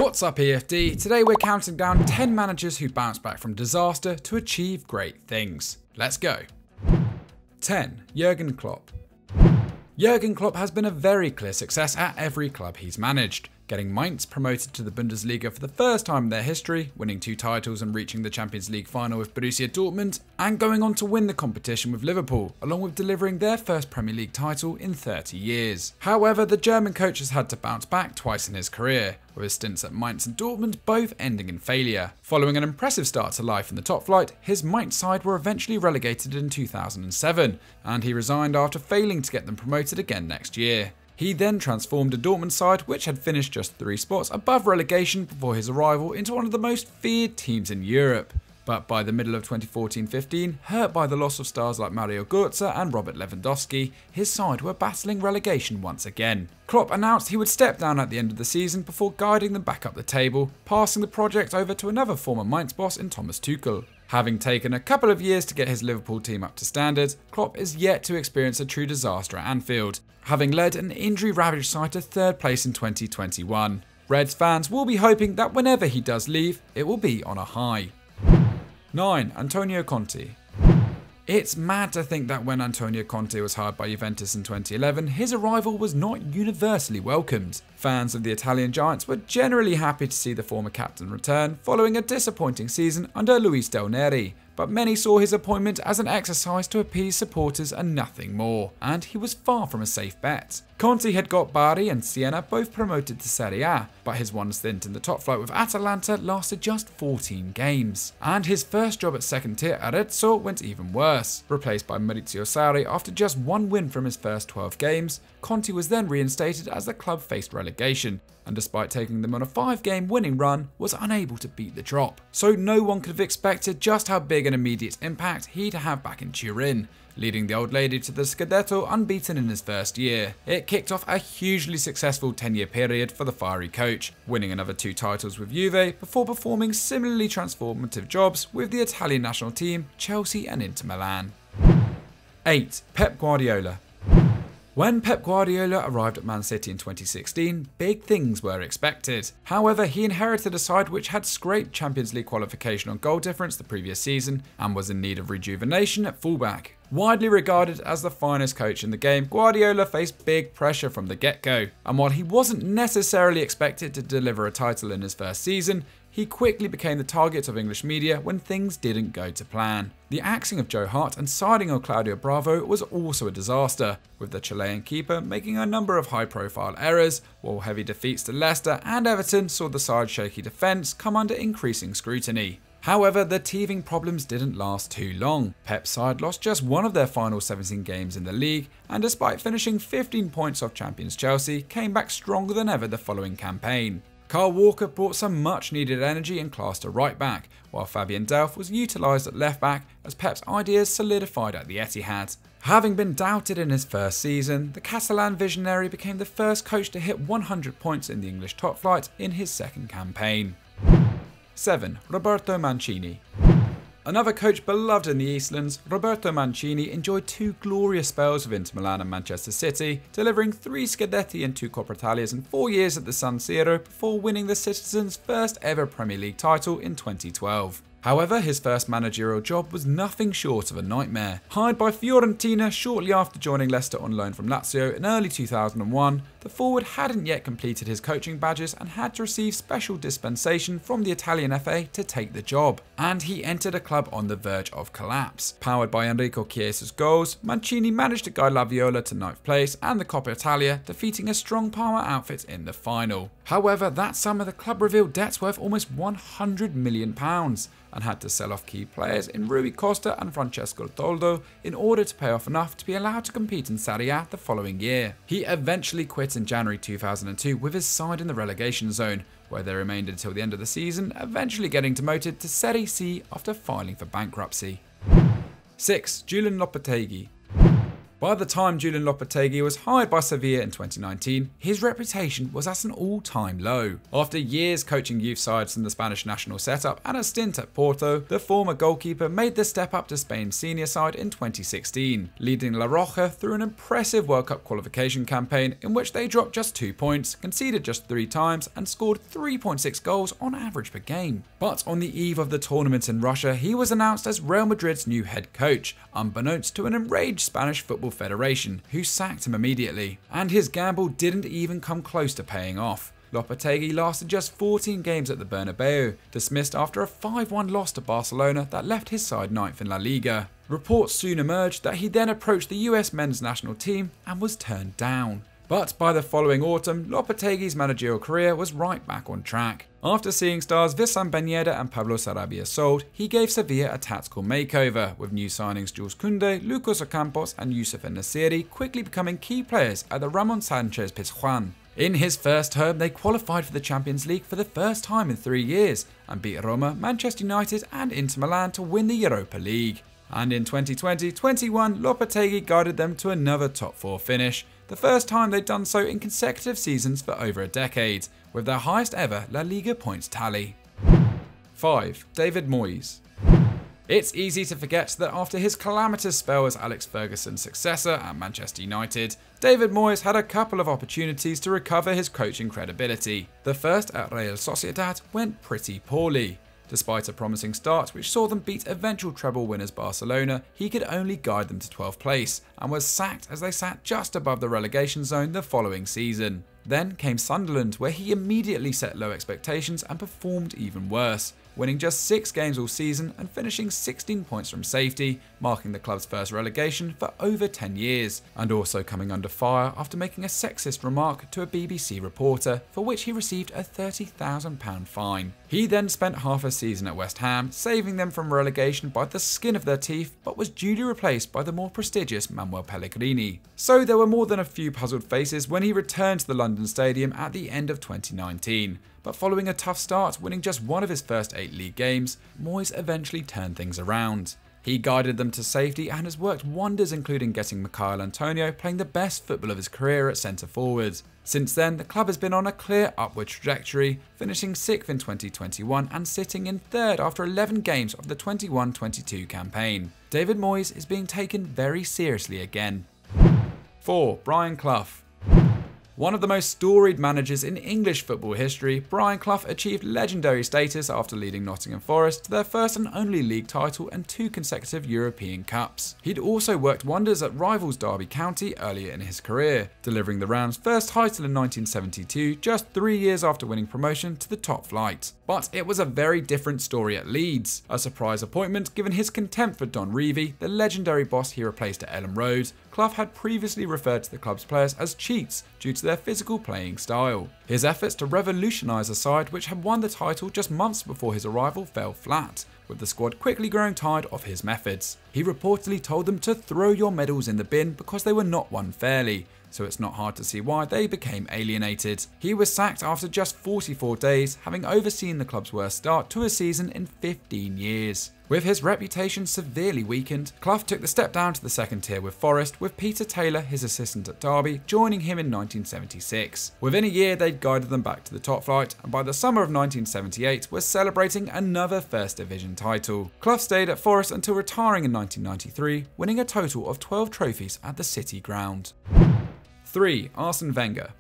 What's up EFD? Today we're counting down 10 managers who bounced back from disaster to achieve great things. Let's go. 10. Jurgen Klopp. Jurgen Klopp has been a very clear success at every club he's managed, getting Mainz promoted to the Bundesliga for the first time in their history, winning 2 titles and reaching the Champions League final with Borussia Dortmund, and going on to win the competition with Liverpool, along with delivering their first Premier League title in 30 years. However, the German coach has had to bounce back twice in his career, with his stints at Mainz and Dortmund both ending in failure. Following an impressive start to life in the top flight, his Mainz side were eventually relegated in 2007, and he resigned after failing to get them promoted again next year. He then transformed a Dortmund side which had finished just 3 spots above relegation before his arrival into one of the most feared teams in Europe. But by the middle of 2014-15, hurt by the loss of stars like Mario Götze and Robert Lewandowski, his side were battling relegation once again. Klopp announced he would step down at the end of the season before guiding them back up the table, passing the project over to another former Mainz boss in Thomas Tuchel. Having taken a couple of years to get his Liverpool team up to standard, Klopp is yet to experience a true disaster at Anfield, having led an injury-ravaged side to 3rd place in 2021. Reds fans will be hoping that whenever he does leave, it will be on a high. 9. Antonio Conte. It's mad to think that when Antonio Conte was hired by Juventus in 2011, his arrival was not universally welcomed. Fans of the Italian giants were generally happy to see the former captain return following a disappointing season under Luis Del Neri, but many saw his appointment as an exercise to appease supporters and nothing more, and he was far from a safe bet. Conte had got Bari and Siena both promoted to Serie A, but his one stint in the top flight with Atalanta lasted just 14 games. And his first job at second tier Arezzo went even worse. Replaced by Maurizio Sarri after just 1 win from his first 12 games, Conte was then reinstated as the club faced relegation, and despite taking them on a 5-game winning run, was unable to beat the drop. So no one could have expected just how big an immediate impact he'd have back in Turin, leading the old lady to the Scudetto unbeaten in his first year. It kicked off a hugely successful 10-year period for the fiery coach, winning another 2 titles with Juve before performing similarly transformative jobs with the Italian national team, Chelsea and Inter Milan. 8. Pep Guardiola. When Pep Guardiola arrived at Man City in 2016, big things were expected. However, he inherited a side which had scraped Champions League qualification on goal difference the previous season and was in need of rejuvenation at fullback. Widely regarded as the finest coach in the game, Guardiola faced big pressure from the get-go, and while he wasn't necessarily expected to deliver a title in his first season, he quickly became the target of English media when things didn't go to plan. The axing of Joe Hart and siding on Claudio Bravo was also a disaster, with the Chilean keeper making a number of high-profile errors, while heavy defeats to Leicester and Everton saw the side's shaky defence come under increasing scrutiny. However, the teething problems didn't last too long. Pep's side lost just 1 of their final 17 games in the league, and despite finishing 15 points off champions Chelsea, came back stronger than ever the following campaign. Kyle Walker brought some much needed energy and class to right back, while Fabian Delph was utilised at left back as Pep's ideas solidified at the Etihad. Having been doubted in his first season, the Catalan visionary became the first coach to hit 100 points in the English top flight in his second campaign. 7. Roberto Mancini. Another coach beloved in the Eastlands, Roberto Mancini enjoyed 2 glorious spells with Inter Milan and Manchester City, delivering 3 Scudetti and 2 Coppa Italias in 4 years at the San Siro before winning the citizens' first ever Premier League title in 2012. However, his first managerial job was nothing short of a nightmare. Hired by Fiorentina shortly after joining Leicester on loan from Lazio in early 2001, the forward hadn't yet completed his coaching badges and had to receive special dispensation from the Italian FA to take the job. And he entered a club on the verge of collapse. Powered by Enrico Chiesa's goals, Mancini managed to guide La Viola to 9th place and the Coppa Italia, defeating a strong Parma outfit in the final. However, that summer the club revealed debts worth almost £100 million. And had to sell off key players in Rui Costa and Francesco Toldo in order to pay off enough to be allowed to compete in Serie A the following year. He eventually quit in January 2002 with his side in the relegation zone, where they remained until the end of the season, eventually getting demoted to Serie C after filing for bankruptcy. 6. Julian Lopez. By the time Julian Lopetegui was hired by Sevilla in 2019, his reputation was at an all-time low. After years coaching youth sides in the Spanish national setup and a stint at Porto, the former goalkeeper made the step up to Spain's senior side in 2016, leading La Roja through an impressive World Cup qualification campaign in which they dropped just 2 points, conceded just 3 times, and scored 3.6 goals on average per game. But on the eve of the tournament in Russia, he was announced as Real Madrid's new head coach, unbeknownst to an enraged Spanish Football Federation, who sacked him immediately. And his gamble didn't even come close to paying off. Lopetegui lasted just 14 games at the Bernabeu, dismissed after a 5-1 loss to Barcelona that left his side 9th in La Liga. Reports soon emerged that he then approached the US men's national team and was turned down. But by the following autumn, Lopetegui's managerial career was right back on track. After seeing stars Wissam Ben Yedder and Pablo Sarabia sold, he gave Sevilla a tactical makeover, with new signings Jules Koundé, Lucas Ocampos and Youssef En-Nesyri quickly becoming key players at the Ramon Sanchez Pizjuan. In his first term, they qualified for the Champions League for the first time in 3 years, and beat Roma, Manchester United and Inter Milan to win the Europa League. And in 2020-21, Lopetegui guided them to another top 4 finish, the first time they'd done so in consecutive seasons for over a decade, with their highest ever La Liga points tally. 5. David Moyes. It's easy to forget that after his calamitous spell as Alex Ferguson's successor at Manchester United, David Moyes had a couple of opportunities to recover his coaching credibility. The first at Real Sociedad went pretty poorly. Despite a promising start which saw them beat eventual treble winners Barcelona, he could only guide them to 12th place and was sacked as they sat just above the relegation zone the following season. Then came Sunderland, where he immediately set low expectations and performed even worse, winning just 6 games all season and finishing 16 points from safety, marking the club's first relegation for over 10 years, and also coming under fire after making a sexist remark to a BBC reporter, for which he received a £30,000 fine. He then spent half a season at West Ham, saving them from relegation by the skin of their teeth, but was duly replaced by the more prestigious Manuel Pellegrini. So there were more than a few puzzled faces when he returned to the London Stadium at the end of 2019. But following a tough start, winning just one of his first 8 league games, Moyes eventually turned things around. He guided them to safety and has worked wonders, including getting Michail Antonio playing the best football of his career at centre forward. Since then, the club has been on a clear upward trajectory, finishing 6th in 2021 and sitting in 3rd after 11 games of the 21-22 campaign. David Moyes is being taken very seriously again. 4. Brian Clough. One of the most storied managers in English football history, Brian Clough achieved legendary status after leading Nottingham Forest to their first and only league title and 2 consecutive European Cups. He'd also worked wonders at rivals Derby County earlier in his career, delivering the round's first title in 1972, just 3 years after winning promotion to the top flight. But it was a very different story at Leeds, a surprise appointment given his contempt for Don Revie, the legendary boss he replaced at Ellen Road. Clough had previously referred to the club's players as cheats due to their physical playing style. His efforts to revolutionise a side which had won the title just months before his arrival fell flat, with the squad quickly growing tired of his methods. He reportedly told them to throw your medals in the bin because they were not won fairly, so it's not hard to see why they became alienated. He was sacked after just 44 days, having overseen the club's worst start to a season in 15 years. With his reputation severely weakened, Clough took the step down to the second tier with Forest, with Peter Taylor, his assistant at Derby, joining him in 1976. Within a year, they'd guided them back to the top flight, and by the summer of 1978 were celebrating another First Division title. Clough stayed at Forest until retiring in 1993, winning a total of 12 trophies at the City Ground. 3. Arsene Wenger.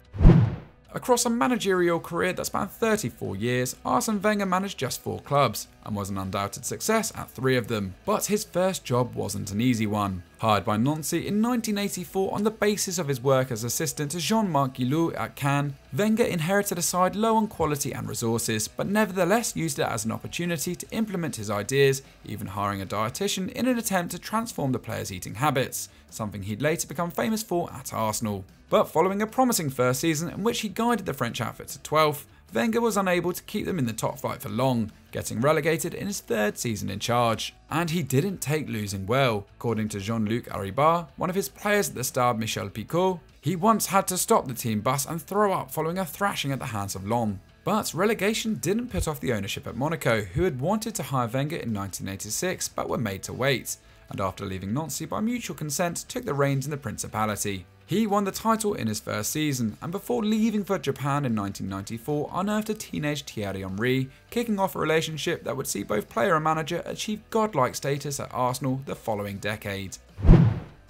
Across a managerial career that spanned 34 years, Arsene Wenger managed just 4 clubs and was an undoubted success at 3 of them. But his first job wasn't an easy one. Hired by Nancy in 1984 on the basis of his work as assistant to Jean-Marc Guillou at Cannes, Wenger inherited a side low on quality and resources, but nevertheless used it as an opportunity to implement his ideas, even hiring a dietitian in an attempt to transform the players' eating habits, something he'd later become famous for at Arsenal. But following a promising first season in which he guided the French outfit to 12th, Wenger was unable to keep them in the top flight for long, getting relegated in his 3rd season in charge. And he didn't take losing well. According to Jean-Luc Aribar, one of his players at the Stade Michel Picot, he once had to stop the team bus and throw up following a thrashing at the hands of Lens. But relegation didn't put off the ownership at Monaco, who had wanted to hire Wenger in 1986 but were made to wait. and after leaving Nancy by mutual consent took the reins in the Principality. He won the title in his first season, and before leaving for Japan in 1994 unearthed a teenage Thierry Henry, kicking off a relationship that would see both player and manager achieve godlike status at Arsenal the following decade.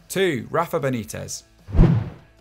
2. Rafa Benitez.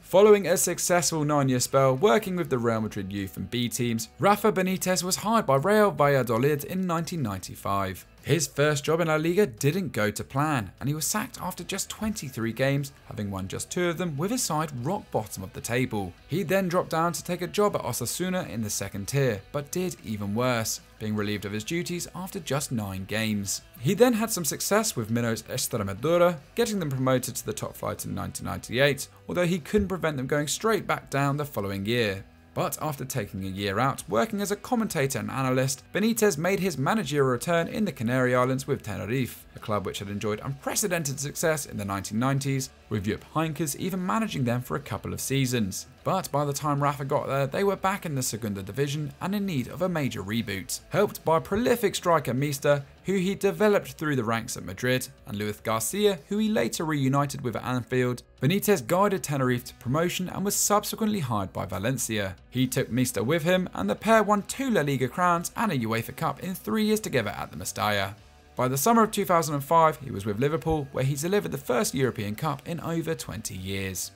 Following a successful 9-year spell working with the Real Madrid youth and B teams, Rafa Benitez was hired by Real Valladolid in 1995. His first job in La Liga didn't go to plan, and he was sacked after just 23 games, having won just 2 of them with his side rock bottom of the table. He then dropped down to take a job at Osasuna in the second tier, but did even worse, being relieved of his duties after just 9 games. He then had some success with Minos Extremadura, getting them promoted to the top flight in 1998, although he couldn't prevent them going straight back down the following year. But after taking a year out, working as a commentator and analyst, Benitez made his managerial return in the Canary Islands with Tenerife, a club which had enjoyed unprecedented success in the 1990s, with Jupp Heynckes even managing them for a couple of seasons. But by the time Rafa got there, they were back in the Segunda Division and in need of a major reboot. Helped by prolific striker Mista, who he developed through the ranks at Madrid, and Luis Garcia, who he later reunited with at Anfield, Benitez guided Tenerife to promotion and was subsequently hired by Valencia. He took Mista with him, and the pair won 2 La Liga crowns and a UEFA Cup in 3 years together at the Mestalla. By the summer of 2005, he was with Liverpool, where he delivered the first European Cup in over 20 years.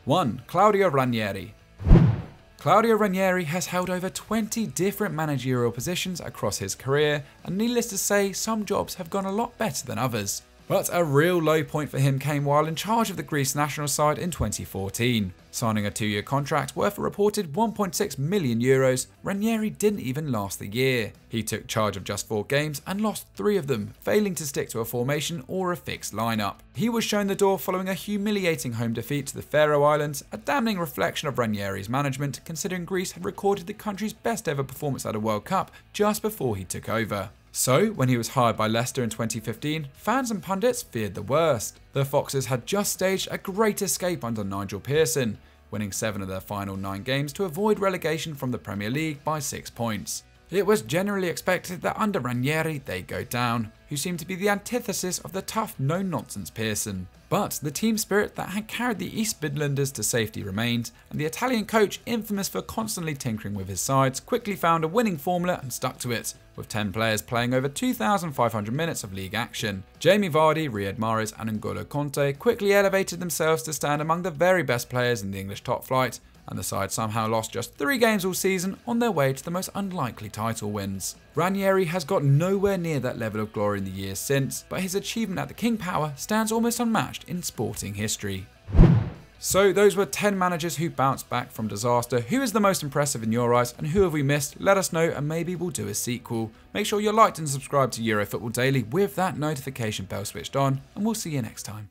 1. Claudio Ranieri. Claudio Ranieri has held over 20 different managerial positions across his career, and needless to say, some jobs have gone a lot better than others. But a real low point for him came while in charge of the Greece national side in 2014. Signing a 2-year contract worth a reported €1.6 million, Ranieri didn't even last the year. He took charge of just 4 games and lost 3 of them, failing to stick to a formation or a fixed lineup. He was shown the door following a humiliating home defeat to the Faroe Islands, a damning reflection of Ranieri's management considering Greece had recorded the country's best ever performance at a World Cup just before he took over. So, when he was hired by Leicester in 2015, fans and pundits feared the worst. The Foxes had just staged a great escape under Nigel Pearson, winning 7 of their final 9 games to avoid relegation from the Premier League by 6 points. It was generally expected that under Ranieri they'd go down, who seemed to be the antithesis of the tough, no-nonsense Pearson. But the team spirit that had carried the East Midlanders to safety remained, and the Italian coach, infamous for constantly tinkering with his sides, quickly found a winning formula and stuck to it, with 10 players playing over 2,500 minutes of league action. Jamie Vardy, Riyad Mahrez and N'Golo Conte quickly elevated themselves to stand among the very best players in the English top flight, and the side somehow lost just 3 games all season on their way to the most unlikely title wins. Ranieri has got nowhere near that level of glory in the years since, but his achievement at the King Power stands almost unmatched in sporting history. So those were 10 managers who bounced back from disaster. Who is the most impressive in your eyes, and who have we missed? Let us know and maybe we'll do a sequel. Make sure you're liked and subscribed to Euro Football Daily with that notification bell switched on, and we'll see you next time.